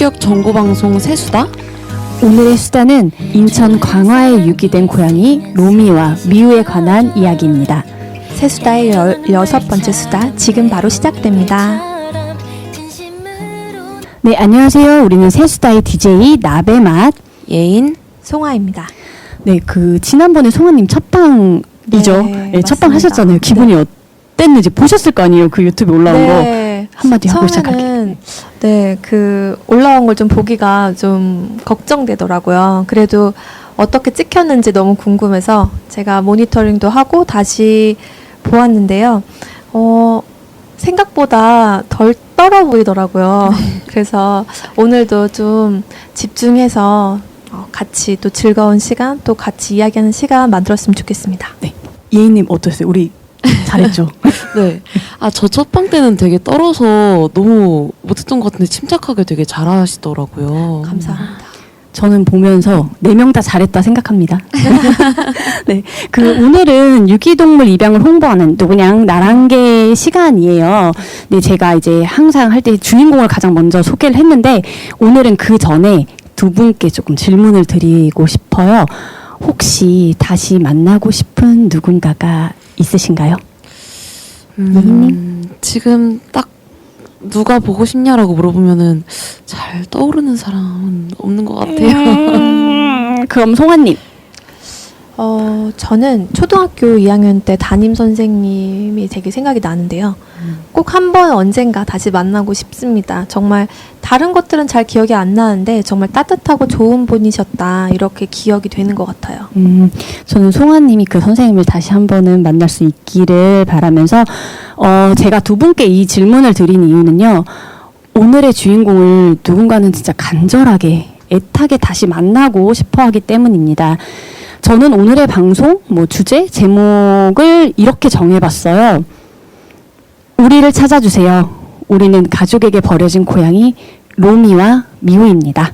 고품격 정보방송 새수다? 오늘의 수다는 인천 광화에 유기된 고양이 로미와 미우에 관한 이야기입니다. 새수다의 16번째 수다 지금 바로 시작됩니다. 네, 안녕하세요. 우리는 새수다의 DJ 나베맛 예인 송아입니다. 네, 지난번에 송아님 첫방이죠? 네, 첫방 하셨잖아요. 기분이 어땠는지 보셨을 거 아니에요? 그 유튜브에 올라온 거. 한마디 하고 시작할게요. 네, 올라온 걸 좀 보기가 좀 걱정되더라고요. 그래도 어떻게 찍혔는지 너무 궁금해서 제가 모니터링도 하고 다시 보았는데요. 생각보다 덜 떨어 보이더라고요. 그래서 오늘도 좀 집중해서 같이 또 즐거운 시간, 또 같이 이야기하는 시간 만들었으면 좋겠습니다. 네, 예인님 어떠세요? 우리 잘했죠? 네. 저 첫방 때는 되게 떨어서 너무 못했던 것 같은데 침착하게 되게 잘하시더라고요. 감사합니다. 저는 보면서 4명 다 잘했다 생각합니다. 네, 오늘은 유기동물 입양을 홍보하는 누구냥 나랑개 시간이에요. 네, 제가 이제 항상 할 때 주인공을 가장 먼저 소개를 했는데 오늘은 그 전에 두 분께 조금 질문을 드리고 싶어요. 혹시 다시 만나고 싶은 누군가가 있으신가요? 지금 딱 누가 보고 싶냐라고 물어보면은 잘 떠오르는 사람은 없는 것 같아요. 그럼 송아님. 저는 초등학교 2학년 때 담임 선생님이 되게 생각이 나는데요. 꼭 한 번 언젠가 다시 만나고 싶습니다. 정말 다른 것들은 잘 기억이 안 나는데 정말 따뜻하고 좋은 분이셨다 이렇게 기억이 되는 것 같아요. 저는 송아님이 그 선생님을 다시 한 번은 만날 수 있기를 바라면서 제가 두 분께 이 질문을 드린 이유는요. 오늘의 주인공을 누군가는 진짜 간절하게 애타게 다시 만나고 싶어 하기 때문입니다. 저는 오늘의 방송, 주제, 제목을 이렇게 정해봤어요. 우리를 찾아주세요. 우리는 가족에게 버려진 고양이 로미와 미우입니다.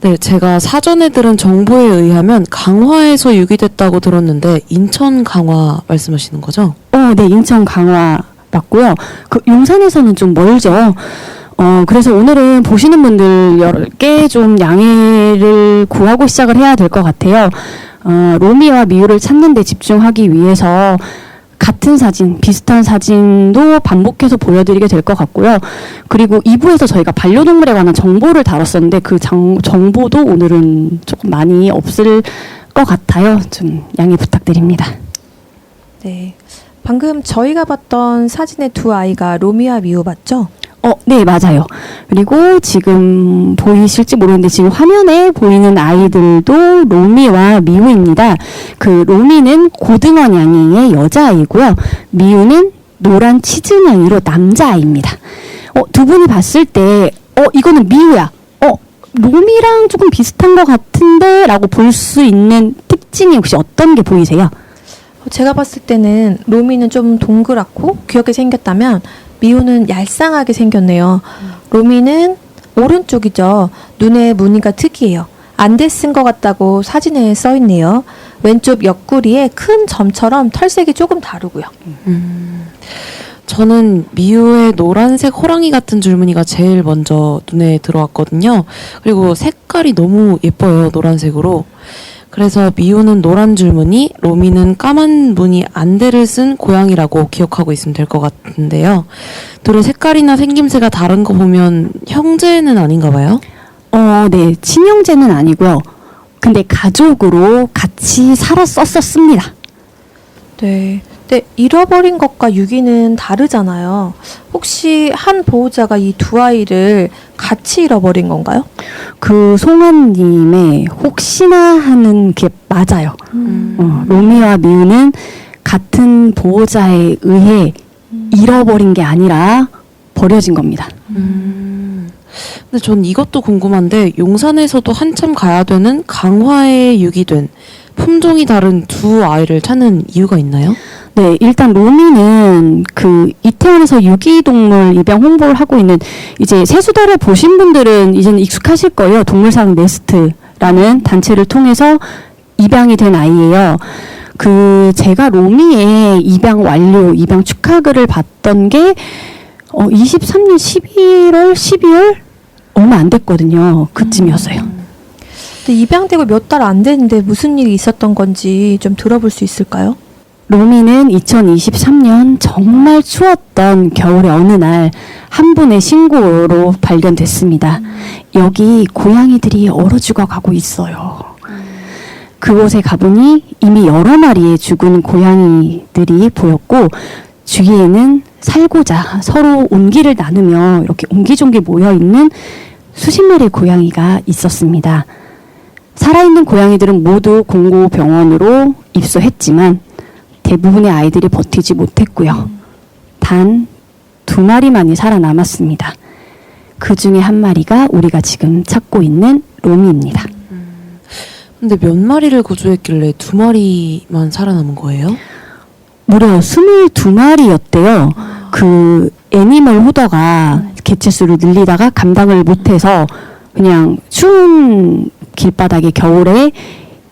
네, 제가 사전에 들은 정보에 의하면 강화에서 유기됐다고 들었는데 인천 강화 말씀하시는 거죠? 네, 인천 강화 맞고요. 용산에서는 좀 멀죠. 그래서 오늘은 보시는 분들께 좀 양해를 구하고 시작을 해야 될 것 같아요. 로미와 미우를 찾는 데 집중하기 위해서 같은 사진, 비슷한 사진도 반복해서 보여드리게 될 것 같고요. 그리고 2부에서 저희가 반려동물에 관한 정보를 다뤘었는데 그 정보도 오늘은 조금 많이 없을 것 같아요. 좀 양해 부탁드립니다. 네, 방금 저희가 봤던 사진의 두 아이가 로미와 미우 맞죠? 네, 맞아요. 그리고 지금 보이실지 모르는데 지금 화면에 보이는 아이들도 로미와 미우입니다. 로미는 고등어냥이의 여자아이고요. 미우는 노란 치즈냥이로 남자아이입니다. 두 분이 봤을 때 이거는 미우야. 로미랑 조금 비슷한 것 같은데 라고 볼 수 있는 특징이 혹시 어떤 게 보이세요? 제가 봤을 때는 로미는 좀 동그랗고 귀엽게 생겼다면 미우는 얄쌍하게 생겼네요. 로미는 오른쪽이죠. 눈에 무늬가 특이해요. 안대 쓴 것 같다고 사진에 써있네요. 왼쪽 옆구리에 큰 점처럼 털색이 조금 다르고요. 저는 미우의 노란색 호랑이 같은 줄무늬가 제일 먼저 눈에 들어왔거든요. 그리고 색깔이 너무 예뻐요, 노란색으로. 그래서 미우는 노란 줄무늬, 로미는 까만 무늬 안대를 쓴 고양이라고 기억하고 있으면 될 것 같은데요. 둘의 색깔이나 생김새가 다른 거 보면 형제는 아닌가 봐요? 네, 친형제는 아니고요. 근데 가족으로 같이 살았었습니다. 네. 근데 잃어버린 것과 유기는 다르잖아요. 혹시 한 보호자가 이 두 아이를 같이 잃어버린 건가요? 송아님의 혹시나 하는 게 맞아요. 로미와 미우는 같은 보호자에 의해 잃어버린 게 아니라 버려진 겁니다. 근데 전 이것도 궁금한데 용산에서도 한참 가야 되는 강화에 유기된 품종이 다른 두 아이를 찾는 이유가 있나요? 네, 일단 로미는 이태원에서 유기동물 입양 홍보를 하고 있는 이제 새수다를 보신 분들은 이제는 익숙하실 거예요. 동물사랑 네스트라는 단체를 통해서 입양이 된 아이예요. 제가 로미의 입양 완료, 입양 축하글을 봤던 게 23년 11월, 12월 얼마 안 됐거든요. 그쯤이었어요. 근데 입양되고 몇 달 안 됐는데 무슨 일이 있었던 건지 좀 들어볼 수 있을까요? 로미는 2023년 정말 추웠던 겨울의 어느 날 한 분의 신고로 발견됐습니다. 여기 고양이들이 얼어 죽어가고 있어요. 그곳에 가보니 이미 여러 마리의 죽은 고양이들이 보였고 주위에는 살고자 서로 온기를 나누며 이렇게 옹기종기 모여있는 수십 마리의 고양이가 있었습니다. 살아있는 고양이들은 모두 공고병원으로 입소했지만 대부분의 아이들이 버티지 못했고요. 단 2마리만이 살아남았습니다. 그 중에 한 마리가 우리가 지금 찾고 있는 로미입니다. 근데 몇 마리를 구조했길래 2마리만 살아남은 거예요? 무려 22마리였대요. 그 애니멀 호더가 개체수를 늘리다가 감당을 못해서 그냥 추운 길바닥에 겨울에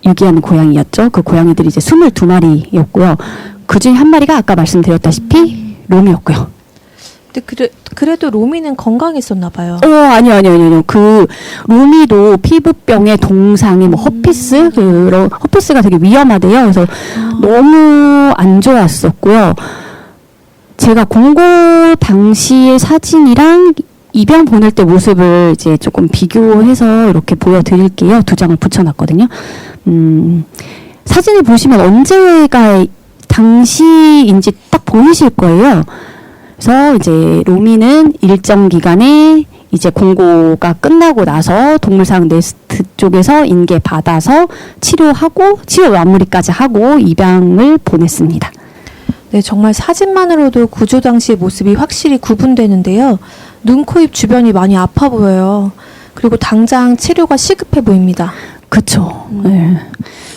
유기한 고양이였죠. 그 고양이들이 이제 22마리였고요. 그 중에 한 마리가 아까 말씀드렸다시피 로미였고요. 근데 그래도 로미는 건강했었나 봐요. 아니요. 그 로미도 피부병의 동상이 뭐 허피스, 허피스가 되게 위험하대요. 그래서 너무 안 좋았었고요. 제가 공고 당시의 사진이랑 입양 보낼 때 모습을 이제 조금 비교해서 이렇게 보여드릴게요. 2장을 붙여놨거든요. 사진을 보시면 언제가 당시인지 딱 보이실 거예요. 그래서 이제 로미는 일정 기간에 이제 공고가 끝나고 나서 동물사랑 네스트 쪽에서 인계 받아서 치료하고 치료 마무리까지 하고 입양을 보냈습니다. 네, 정말 사진만으로도 구조 당시의 모습이 확실히 구분되는데요. 눈, 코, 입 주변이 많이 아파 보여요. 그리고 당장 치료가 시급해 보입니다. 그쵸. 네.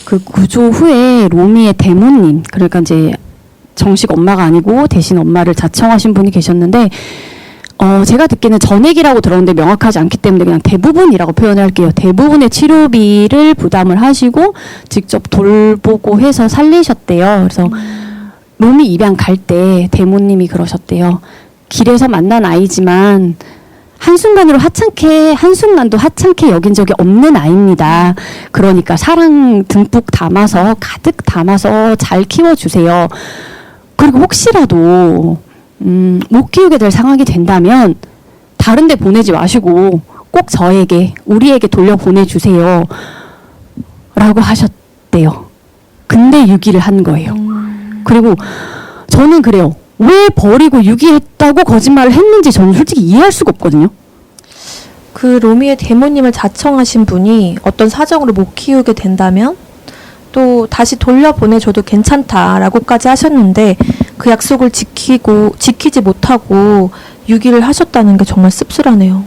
그 구조 후에 로미의 대모님, 그러니까 이제 정식 엄마가 아니고 대신 엄마를 자청하신 분이 계셨는데, 제가 듣기는 전액이라고 들었는데 명확하지 않기 때문에 그냥 대부분이라고 표현할게요. 대부분의 치료비를 부담을 하시고 직접 돌보고 해서 살리셨대요. 그래서 로미 입양 갈 때 대모님이 그러셨대요. 길에서 만난 아이지만 한순간도 하찮게 여긴 적이 없는 아이입니다. 그러니까 사랑 듬뿍 담아서 가득 담아서 잘 키워주세요. 그리고 혹시라도 못 키우게 될 상황이 된다면 다른 데 보내지 마시고 꼭 우리에게 돌려보내주세요. 라고 하셨대요. 근데 유기를 한 거예요. 그리고 저는 그래요. 왜 버리고 유기했다고 거짓말을 했는지 저는 솔직히 이해할 수가 없거든요. 그 로미의 대모님을 자청하신 분이 어떤 사정으로 못 키우게 된다면 또 다시 돌려보내줘도 괜찮다라고까지 하셨는데 그 약속을 지키지 못하고 유기를 하셨다는 게 정말 씁쓸하네요.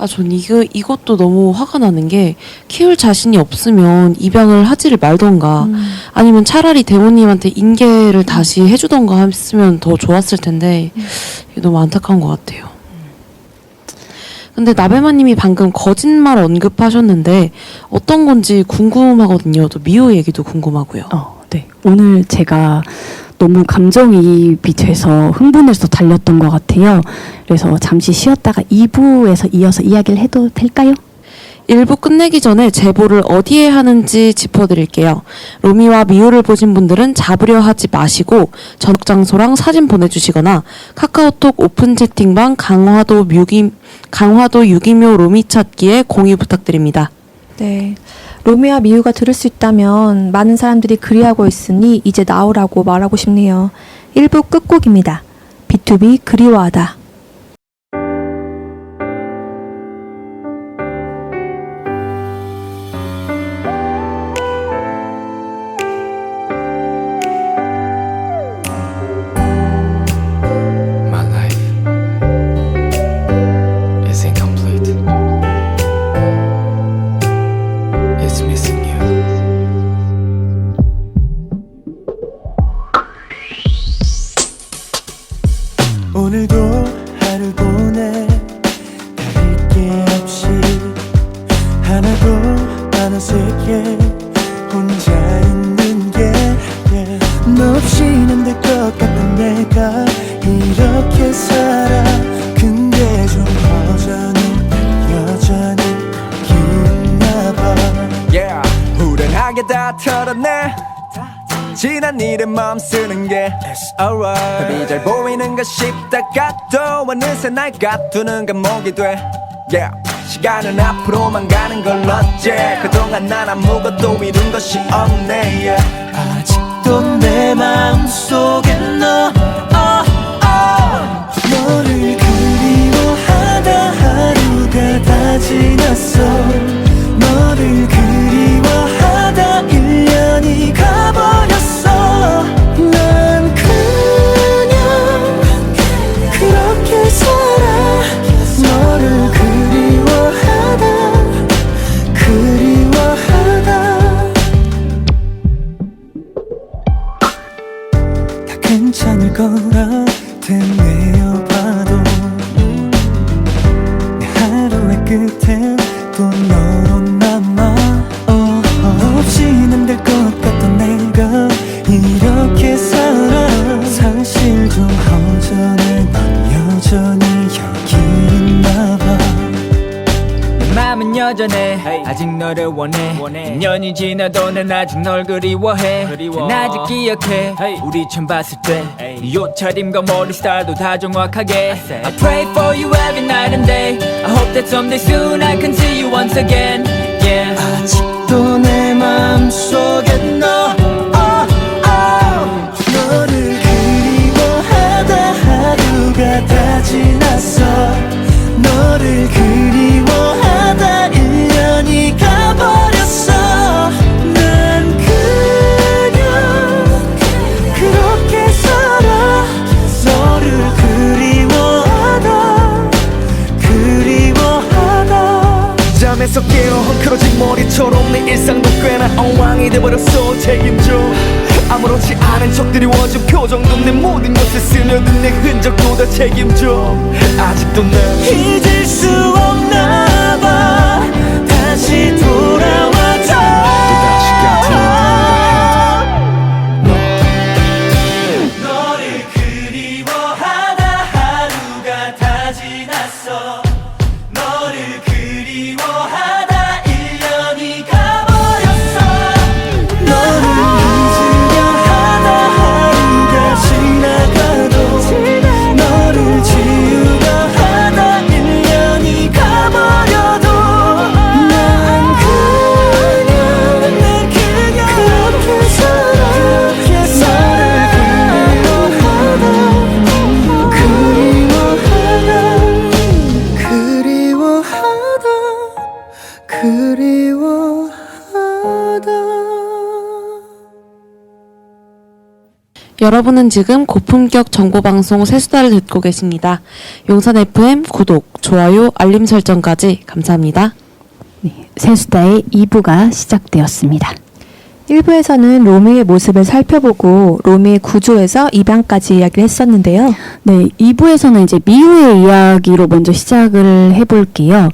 전 이것도 너무 화가 나는 게 키울 자신이 없으면 입양을 하지를 말던가 아니면 차라리 대모님한테 인계를 다시 해주던가 했으면 더 좋았을 텐데 이게 너무 안타까운 것 같아요. 근데 나베마님이 방금 거짓말 언급하셨는데 어떤 건지 궁금하거든요. 또 미호 얘기도 궁금하고요. 네. 오늘 제가 너무 감정이입이 돼서 흥분해서 달렸던 것 같아요. 그래서 잠시 쉬었다가 2부에서 이어서 이야기를 해도 될까요? 1부 끝내기 전에 제보를 어디에 하는지 짚어드릴게요. 로미와 미호를 보신 분들은 잡으려 하지 마시고 전역 장소랑 사진 보내주시거나 카카오톡 오픈 채팅방 강화도 유기묘 로미 찾기에 공유 부탁드립니다. 네. 로미와 미우가 들을 수 있다면 많은 사람들이 그리하고 있으니 이제 나오라고 말하고 싶네요. 1부 끝곡입니다. B2B 그리워하다. My life is incomplete. It's missing you. 오늘도 지난 일에 마음 쓰는 게 It's alright 답이 잘 보이는가 싶다가 또 어느새 날 가두는 감옥이 돼 Yeah 시간은 앞으로만 가는 걸 어째 그동안 난 아무것도 이룬 것이 없네 yeah. 아직도 내 마음속에 너 너를 그리워하다 하루가 다 지났어 너를 그리워하다 1년이 가버렸어 난 그냥 그렇게 살아 너를 그리워하다 다 괜찮을 거라 되뇌어봐도 내 하루의 끝엔 또 너로 남아 없이는 될 것 같던 내가 이렇게 살아 사실 좀 허전해 넌 여전히 여기 있나봐 마음은 여전해 아직 너를 원해 2년이 지나도 난 아직 널 그리워해 난 아직 기억해 우리 처음 봤을 때 네 옷차림과 머리 스타일도 다 정확하게 I pray for you every night and day I hope that someday soon I can see you once again yeah. 아직도 내 마음속에 너를 그리워하다 하루가 다 지났어 너를 그리워하다 1년이 가버렸어 난 그냥 그렇게 살아 너를 그리워하다 잠에서 깨어 헝클어진 머리처럼 내 일상도 꽤나 엉망이 돼버렸어 책임져 아무렇지 않은 척 드리워진 표정도 내 모든 것에 스며든 내 흔적도 다 책임져 아직도 난 잊을 수 없나 봐 다시 돌아와줘 너를 그리워하다 하루가 다 지났어 너를 그리워하다 1년이 가버렸어 너를 잊으려 하다 하루가 지나가도 너를 지우려 하다 1년이 가버려도 난 그냥 그렇게 살아 그리워하다 여러분은 지금 고품격 정보방송 세수다를 듣고 계십니다. 용산 FM 구독, 좋아요, 알림 설정까지 감사합니다. 네, 세수다의 2부가 시작되었습니다. 1부에서는 로미의 모습을 살펴보고 로미의 구조에서 입양까지 이야기를 했었는데요. 네, 2부에서는 이제 미우의 이야기로 먼저 시작을 해볼게요.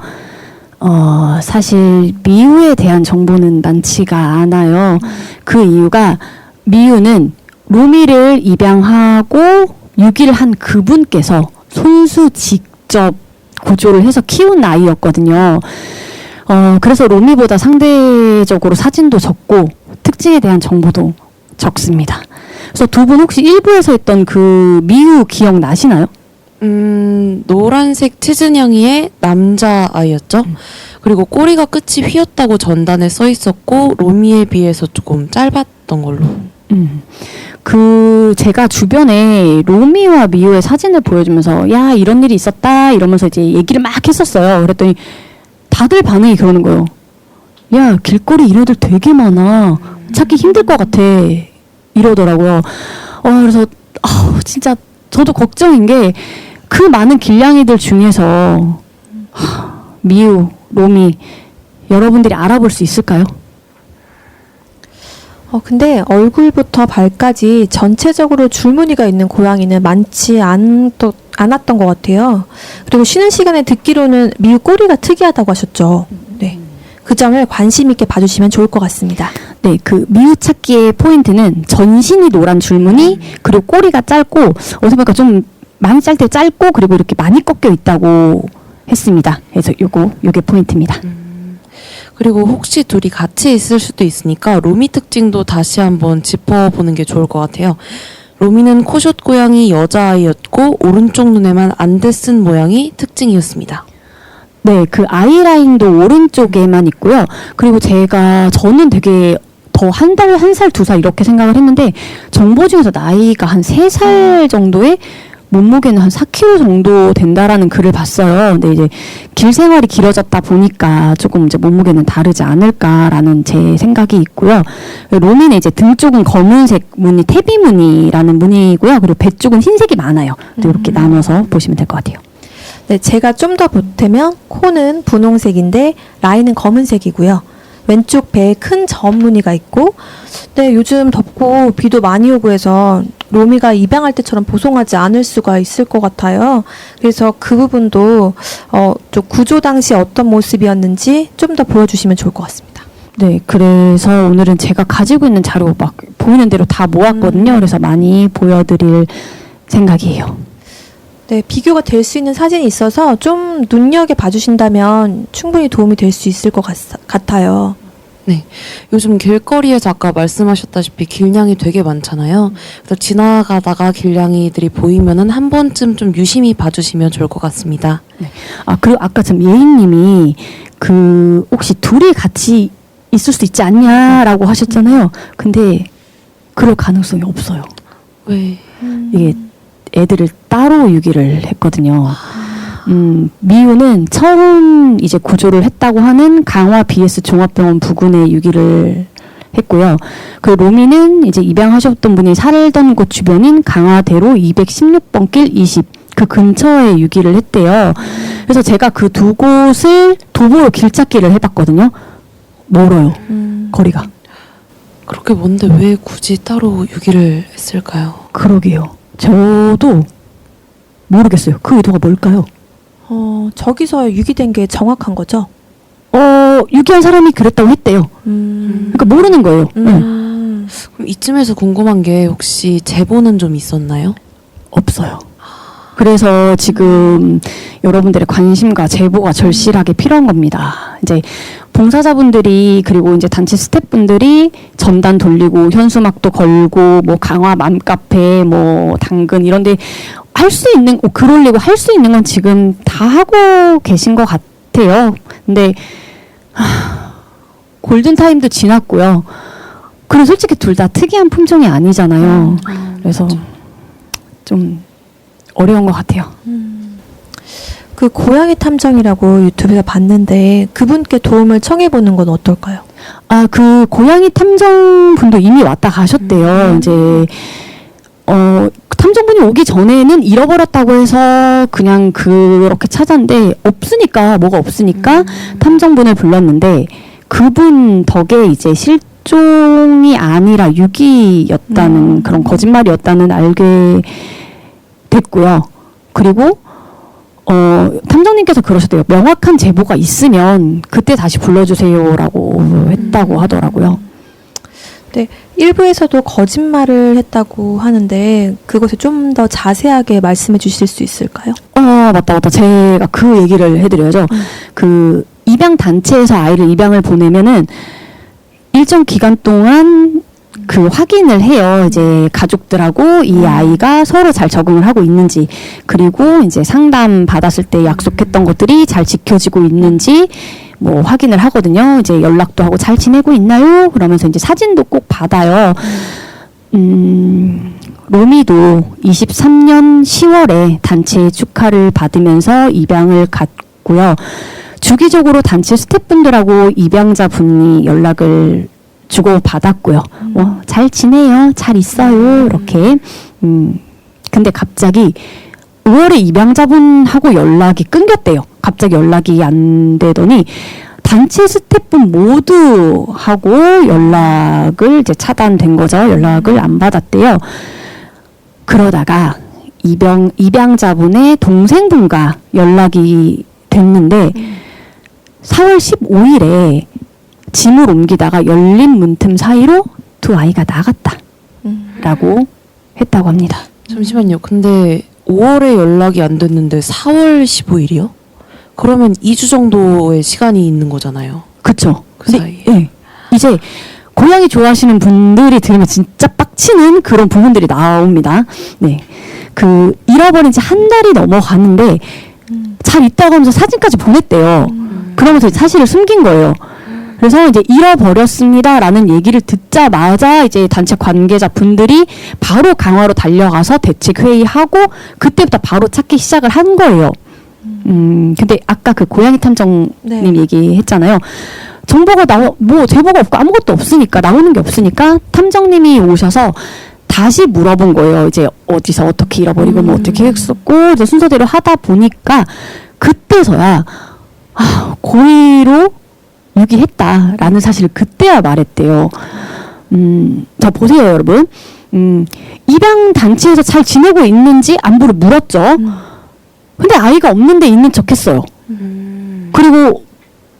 사실 미우에 대한 정보는 많지가 않아요. 그 이유가 미우는 로미를 입양하고 유기를 한 그분께서 손수 직접 구조를 해서 키운 아이였거든요. 그래서 로미보다 상대적으로 사진도 적고 특징에 대한 정보도 적습니다. 그래서 두 분 혹시 1부에서 했던 그 미우 기억나시나요? 노란색 치즈냥이의 남자아이였죠. 그리고 꼬리가 끝이 휘었다고 전단에 써 있었고 로미에 비해서 조금 짧았던 걸로. 제가 주변에 로미와 미우의 사진을 보여주면서 야 이런 일이 있었다 이러면서 이제 얘기를 막 했었어요. 그랬더니 다들 반응이 그러는 거예요. 야 길거리 이런 애들 되게 많아. 찾기 힘들 것 같아. 이러더라고요. 그래서 진짜 저도 걱정인 게 그 많은 길냥이들 중에서 미우, 로미 여러분들이 알아볼 수 있을까요? 근데 얼굴부터 발까지 전체적으로 줄무늬가 있는 고양이는 많지 않았던 것 같아요. 그리고 쉬는 시간에 듣기로는 미우 꼬리가 특이하다고 하셨죠. 네. 그 점을 관심 있게 봐주시면 좋을 것 같습니다. 네, 그 미우 찾기의 포인트는 전신이 노란 줄무늬 그리고 꼬리가 짧고 어디서 보니까 좀 많이 짧고 그리고 이렇게 많이 꺾여 있다고 했습니다. 그래서 요게 포인트입니다. 그리고 혹시 둘이 같이 있을 수도 있으니까 로미 특징도 다시 한번 짚어보는 게 좋을 것 같아요. 로미는 코숏 고양이 여자아이였고 오른쪽 눈에만 안대 쓴 모양이 특징이었습니다. 네, 그 아이라인도 오른쪽에만 있고요. 그리고 저는 되게 더 한 살, 2살 이렇게 생각을 했는데 정보 중에서 나이가 한 3살 정도의 몸무게는 한 4kg 정도 된다라는 글을 봤어요. 근데 이제 길 생활이 길어졌다 보니까 조금 이제 몸무게는 다르지 않을까라는 제 생각이 있고요. 로미는 이제 등 쪽은 검은색 무늬, 태비 무늬라는 무늬고요. 그리고 배 쪽은 흰색이 많아요. 이렇게 나눠서 보시면 될 것 같아요. 네, 제가 좀 더 보태면 코는 분홍색인데 라인은 검은색이고요. 왼쪽 배에 큰 점 무늬가 있고, 네, 요즘 덥고 비도 많이 오고 해서 로미가 입양할 때처럼 보송하지 않을 수가 있을 것 같아요. 그래서 그 부분도 좀 구조 당시 어떤 모습이었는지 좀 더 보여주시면 좋을 것 같습니다. 네, 그래서 오늘은 제가 가지고 있는 자료 막 보이는 대로 다 모았거든요. 그래서 많이 보여드릴 생각이에요. 네, 비교가 될 수 있는 사진이 있어서 좀 눈여겨 봐주신다면 충분히 도움이 될 수 있을 것 같아요. 네, 요즘 길거리에서 아까 말씀하셨다시피 길냥이 되게 많잖아요. 그래서 지나가다가 길냥이들이 보이면은 한 번쯤 좀 유심히 봐주시면 좋을 것 같습니다. 아, 그리고 아까 좀 예인님이 혹시 둘이 같이 있을 수 있지 않냐라고 하셨잖아요. 근데 그럴 가능성이 없어요. 왜? 이게 애들을 따로 유기를 했거든요. 미우는 처음 이제 구조를 했다고 하는 강화 BS 종합병원 부근에 유기를 했고요. 그 로미는 이제 입양하셨던 분이 살던 곳 주변인 강화대로 216번 길 20. 그 근처에 유기를 했대요. 그래서 제가 그 두 곳을 도보로 길찾기를 해봤거든요. 멀어요. 거리가. 그렇게 먼데 왜 굳이 따로 유기를 했을까요? 그러게요. 저도 모르겠어요. 그 의도가 뭘까요? 저기서 유기된 게 정확한 거죠? 유기한 사람이 그랬다고 했대요. 그러니까 모르는 거예요. 네. 그럼 이쯤에서 궁금한 게 혹시 제보는 좀 있었나요? 없어요. 그래서 지금 여러분들의 관심과 제보가 절실하게 필요한 겁니다. 이제 봉사자분들이 그리고 이제 단체 스태프분들이 전단 돌리고 현수막도 걸고 뭐 강화 맘카페 뭐 당근 이런데 할 수 있는 글 올리고 할 수 있는 건 지금 다 하고 계신 것 같아요. 근데 골든 타임도 지났고요. 그리고 솔직히 둘 다 특이한 품종이 아니잖아요. 그래서 좀 어려운 것 같아요. 그 고양이 탐정이라고 유튜브에서 봤는데 그분께 도움을 청해보는 건 어떨까요? 아, 그 고양이 탐정 분도 이미 왔다 가셨대요. 이제 탐정분이 오기 전에는 잃어버렸다고 해서 그냥 그렇게 찾았는데 뭐가 없으니까 탐정분을 불렀는데 그분 덕에 이제 실종이 아니라 유기였다는 그런 거짓말이었다는 알게 됐고요. 그리고 탐정님께서 그러셨대요. 명확한 제보가 있으면 그때 다시 불러주세요라고 했다고 하더라고요. 네, 일부에서도 거짓말을 했다고 하는데 그것을 좀 더 자세하게 말씀해 주실 수 있을까요? 맞다. 제가 그 얘기를 해드려야죠. 그 입양 단체에서 아이를 입양을 보내면은 일정 기간 동안 그 확인을 해요. 이제 가족들하고 이 아이가 서로 잘 적응을 하고 있는지, 그리고 이제 상담 받았을 때 약속했던 것들이 잘 지켜지고 있는지 뭐 확인을 하거든요. 이제 연락도 하고 잘 지내고 있나요? 그러면서 이제 사진도 꼭 받아요. 로미도 23년 10월에 단체 축하를 받으면서 입양을 갔고요. 주기적으로 단체 스태프분들하고 입양자분이 연락을 주고 받았고요. 잘 지내요, 잘 있어요, 이렇게. 근데 갑자기 5월에 입양자분하고 연락이 끊겼대요. 갑자기 연락이 안 되더니 단체 스태프분 모두 하고 연락을 이제 차단된 거죠. 연락을 안 받았대요. 그러다가 입양자분의 동생분과 연락이 됐는데 4월 15일에 짐을 옮기다가 열린 문틈 사이로 두 아이가 나갔다라고 했다고 합니다. 잠시만요. 근데 5월에 연락이 안 됐는데 4월 15일이요? 그러면 2주 정도의 시간이 있는 거잖아요. 그쵸. 그 근데, 사이에. 예. 이제 고양이 좋아하시는 분들이 들으면 진짜 빡치는 그런 부분들이 나옵니다. 네. 그 잃어버린 지 한 달이 넘어가는데 잘 있다고 하면서 사진까지 보냈대요. 그러면서 사실을 숨긴 거예요. 그래서 이제 잃어버렸습니다라는 얘기를 듣자마자 이제 단체 관계자 분들이 바로 강화로 달려가서 대책 회의하고 그때부터 바로 찾기 시작을 한 거예요. 근데 아까 그 고양이 탐정님 네. 얘기했잖아요. 정보가 뭐 제보가 없고 아무것도 없으니까 나오는 게 없으니까 탐정님이 오셔서 다시 물어본 거예요. 이제 어디서 어떻게 잃어버리고 뭐 어떻게 했었고 이제 순서대로 하다 보니까 그때서야 고의로 유기했다라는 사실을 그때야 말했대요. 자 보세요 여러분. 입양 단체에서 잘 지내고 있는지 안부를 물었죠. 근데 아이가 없는데 있는 척했어요. 그리고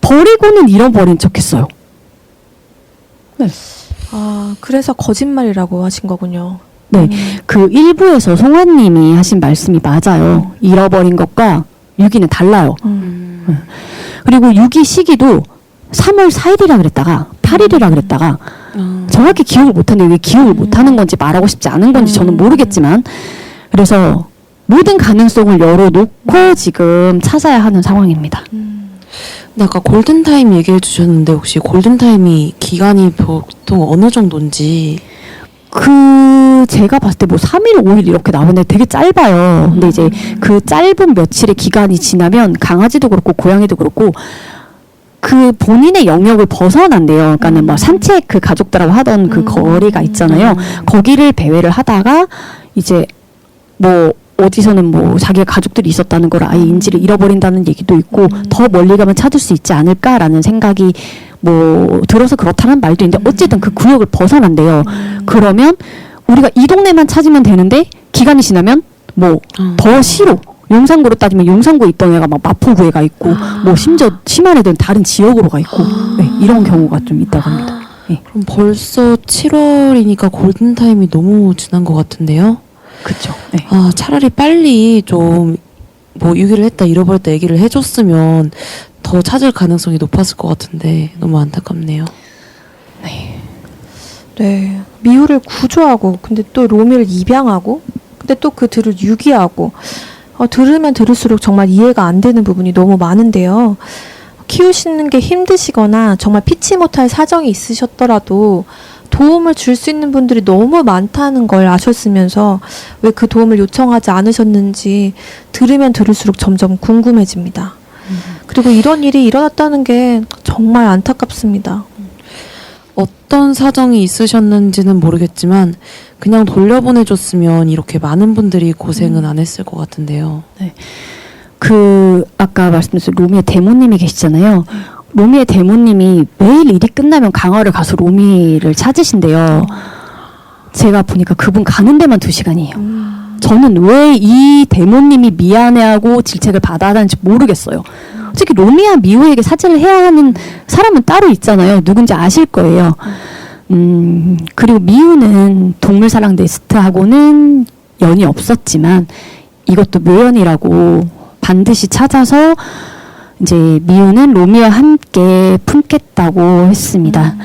버리고는 잃어버린 척했어요. 네. 아, 그래서 거짓말이라고 하신 거군요. 네, 그 일부에서 송환님이 하신 말씀이 맞아요. 잃어버린 것과 유기는 달라요. 그리고 유기 시기도 3월 4일이라 그랬다가 8일이라 그랬다가 정확히 기억을 못하는데 왜 기억을 못하는 건지 말하고 싶지 않은 건지 저는 모르겠지만 그래서 모든 가능성을 열어놓고 지금 찾아야 하는 상황입니다. 근데 아까 골든타임 얘기해 주셨는데 혹시 골든타임이 기간이 보통 어느 정도인지. 제가 봤을 때 뭐 3일, 5일 이렇게 나오는데 되게 짧아요. 근데 이제 그 짧은 며칠의 기간이 지나면 강아지도 그렇고 고양이도 그렇고 그 본인의 영역을 벗어난대요. 그러니까는 뭐 산책 그 가족들하고 하던 그 거리가 있잖아요. 거기를 배회를 하다가 이제 뭐 어디서는 뭐 자기의 가족들이 있었다는 걸 아예 인지를 잃어버린다는 얘기도 있고 더 멀리 가면 찾을 수 있지 않을까라는 생각이 뭐 들어서 그렇다는 말도 있는데 어쨌든 그 구역을 벗어난대요. 그러면 우리가 이 동네만 찾으면 되는데 기간이 지나면 뭐 더 시로 용산구로 따지면 용산구에 있던 애가 막 마포구에 가 있고 뭐 심지어 심한 애들은 다른 지역으로 가 있고 네, 이런 경우가 좀 있다고 합니다. 네. 그럼 벌써 7월이니까 골든타임이 너무 지난 것 같은데요? 그렇죠. 네. 아, 차라리 빨리 좀 뭐 유기를 했다 잃어버렸다 얘기를 해줬으면 더 찾을 가능성이 높았을 것 같은데 너무 안타깝네요. 네. 미우를 구조하고, 근데 또 로미를 입양하고, 근데 또 그 들을 유기하고, 들으면 들을수록 정말 이해가 안 되는 부분이 너무 많은데요. 키우시는 게 힘드시거나 정말 피치 못할 사정이 있으셨더라도 도움을 줄 수 있는 분들이 너무 많다는 걸 아셨으면서 왜 그 도움을 요청하지 않으셨는지 들으면 들을수록 점점 궁금해집니다. 그리고 이런 일이 일어났다는 게 정말 안타깝습니다. 어떤 사정이 있으셨는지는 모르겠지만 그냥 돌려보내줬으면 이렇게 많은 분들이 고생은 안 했을 것 같은데요. 그 아까 말씀드린 로미의 대모님이 계시잖아요. 로미의 대모님이 매일 일이 끝나면 강화를 가서 로미를 찾으신대요. 제가 보니까 그분 가는 데만 2시간이에요. 저는 왜 이 대모님이 미안해하고 질책을 받아야 하는지 모르겠어요. 솔직히 로미와 미우에게 사죄를 해야 하는 사람은 따로 있잖아요. 누군지 아실 거예요. 그리고 미우는 동물사랑 네스트하고는 연이 없었지만 이것도 묘연이라고 반드시 찾아서 이제 미우는 로미와 함께 품겠다고 했습니다.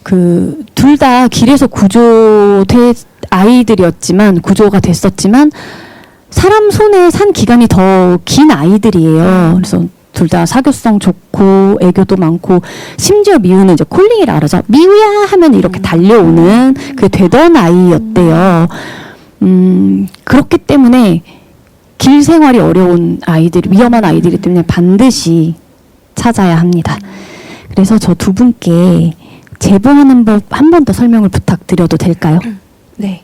그 둘 다 길에서 구조된 아이들이었지만 구조가 됐었지만 사람 손에 산 기간이 더 긴 아이들이에요. 그래서 둘 다 사교성 좋고 애교도 많고 심지어 미우는 이제 콜링이라 그러죠. 미우야 하면 이렇게 달려오는 그게 되던 아이였대요. 그렇기 때문에 길 생활이 어려운 아이들, 위험한 아이들이기 때문에 반드시 찾아야 합니다. 그래서 저 두 분께 제보하는 법 한 번 더 설명을 부탁드려도 될까요? 네.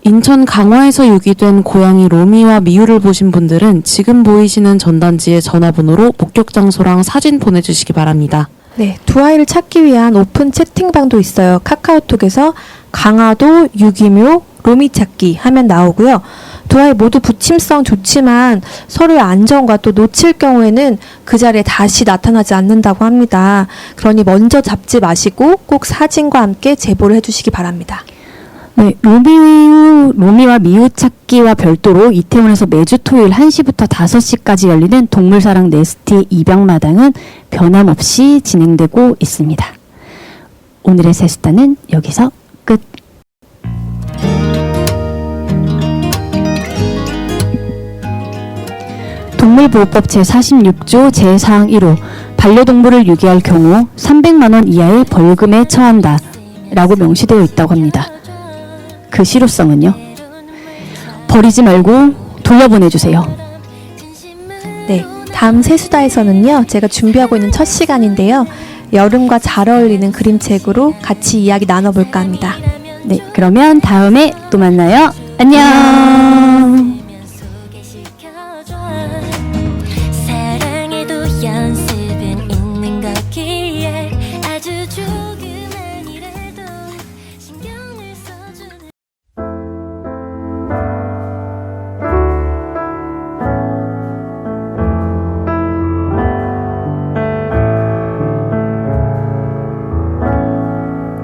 인천 강화에서 유기된 고양이 로미와 미우를 보신 분들은 지금 보이시는 전단지의 전화번호로 목격 장소랑 사진 보내주시기 바랍니다. 네, 두 아이를 찾기 위한 오픈 채팅방도 있어요. 카카오톡에서 강화도 유기묘 로미 찾기 하면 나오고요. 두 아이 모두 부침성 좋지만 서로의 안전과 또 놓칠 경우에는 그 자리에 다시 나타나지 않는다고 합니다. 그러니 먼저 잡지 마시고 꼭 사진과 함께 제보를 해주시기 바랍니다. 네, 로미와 미우 찾기와 별도로 이태원에서 매주 토요일 1시부터 5시까지 열리는 동물사랑 네스트의 입양마당은 변함없이 진행되고 있습니다. 오늘의 새수다는 여기서 끝. 동물보호법 제46조 제4항 1호 반려동물을 유기할 경우 300만 원 이하의 벌금에 처한다 라고 명시되어 있다고 합니다. 그 실효성은요? 버리지 말고 돌려보내주세요. 네, 다음 세수다에서는요, 제가 준비하고 있는 첫 시간인데요, 여름과 잘 어울리는 그림책으로 같이 이야기 나눠볼까 합니다. 네, 그러면 다음에 또 만나요. 안녕. 사랑에도 연습은 있는 거기에 아주 조그만이라도 신경을 써주는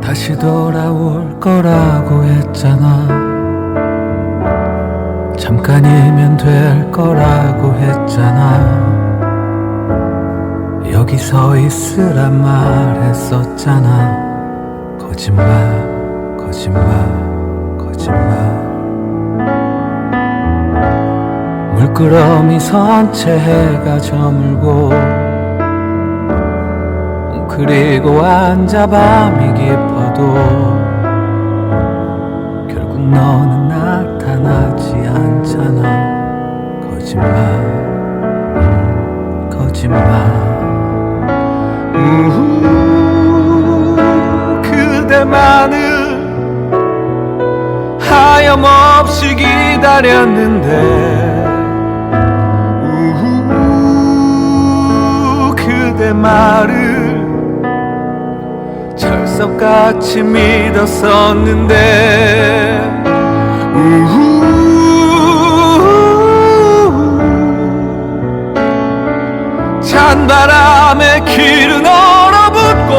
다시 돌아올 거라고 했잖아. 잠깐이면 될 거라고 했잖아. 여기 서 있으란 말했었잖아. 거짓말, 거짓말, 거짓말. 물끄러미 선 채 해가 저물고 그리고 앉아 밤이 깊어도 결국 너는 나타나지 않잖아. 거짓말, 거짓말. 그대만을 하염없이 기다렸는데 그대 말을 철석같이 믿었었는데 찬바람에 길은 얼어붙고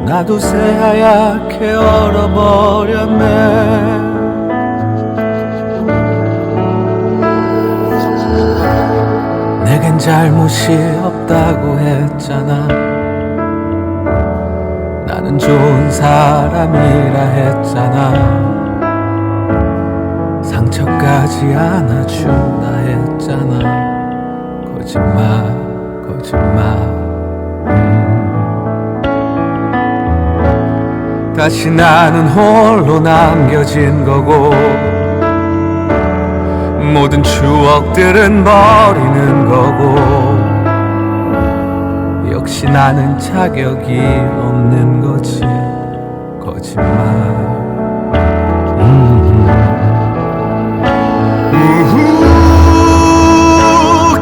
나도 새하얗게 얼어버렸네. 내겐 잘못이 없다고 했잖아. 나는 좋은 사람이라 했잖아. 상처까지 안아준다 했잖아. 거짓말, 거짓말. 다시 나는 홀로 남겨진 거고 모든 추억들은 버리는 거고 역시 나는 자격이 없는 거지. 거짓말.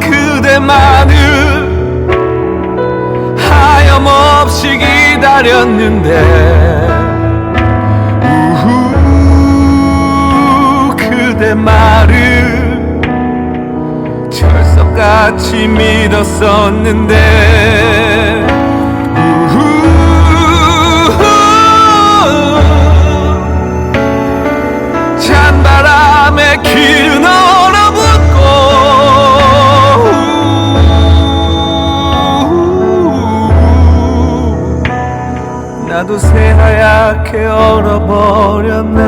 그대만을 하염없이 기다렸는데 그대 말을 철석같이 믿었었는데 찬바람에 길은 얼어붙고 나도 새하얗게 얼어버렸네.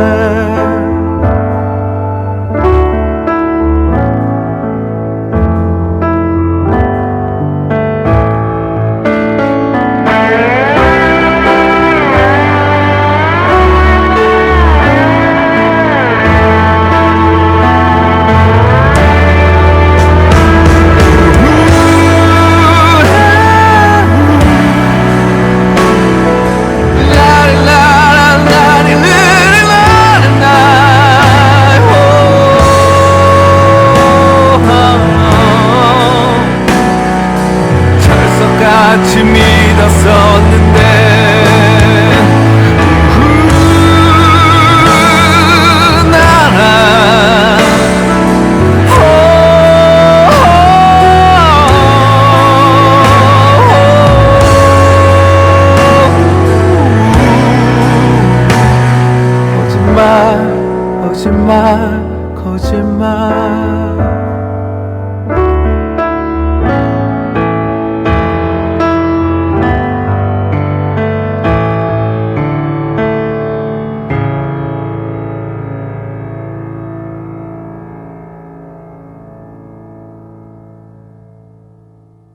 같이 믿었었는데 나는 거짓말 거짓말